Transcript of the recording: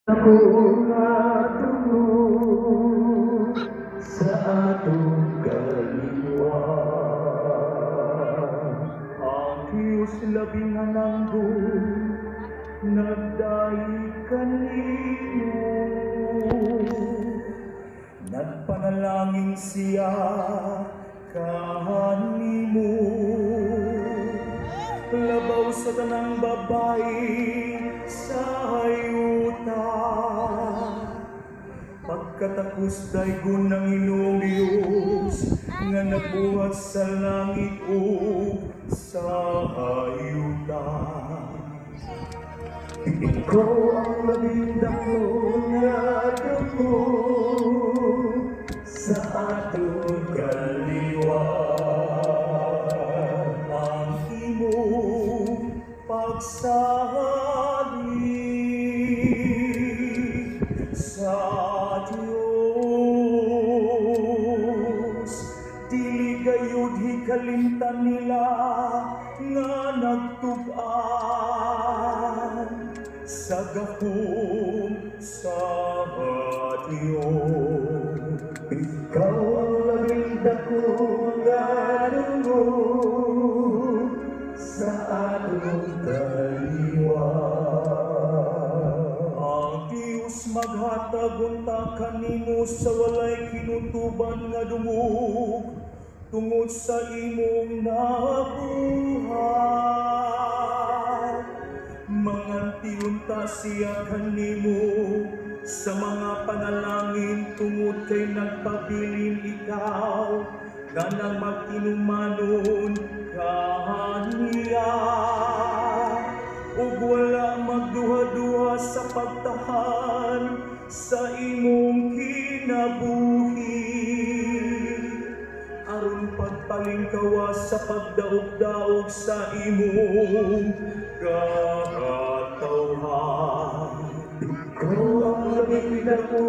Ako natungo sa atong kaliwa. Ang Diyos labing nandun, nagdahi kanino. Nagpanalangin siya kanimo. Labaw sa tanang babae sa hayuta. Pagkatakos daygon ng Ginoong Diyos nga nabuhat sa langit o sa hayuta. Ikaw ang labing dako nga dako sa atong kaliwa. Ang imong pagsali sa Diyos, dili gayud hikalimtan nila nga nagtub-an sa gahom sa Diyos. Ikaw ang labing dako nga dungo sa atong kaliwa. Ang Diyos maghatag unta kanimo sa walay kinutuban nga dungog tungod sa imong nabuhat. Mangantiunta siya kanimo sa mga panalangin tungod kay nagpabilin ikaw nga nang mag-inumanon kaniya. Ug wala magduha-duha sa pagtahan sa imong kinabuhi. Aron pagpalingkawa sa pagdaog-daog sa imong katawhan. Ikaw ang labing dako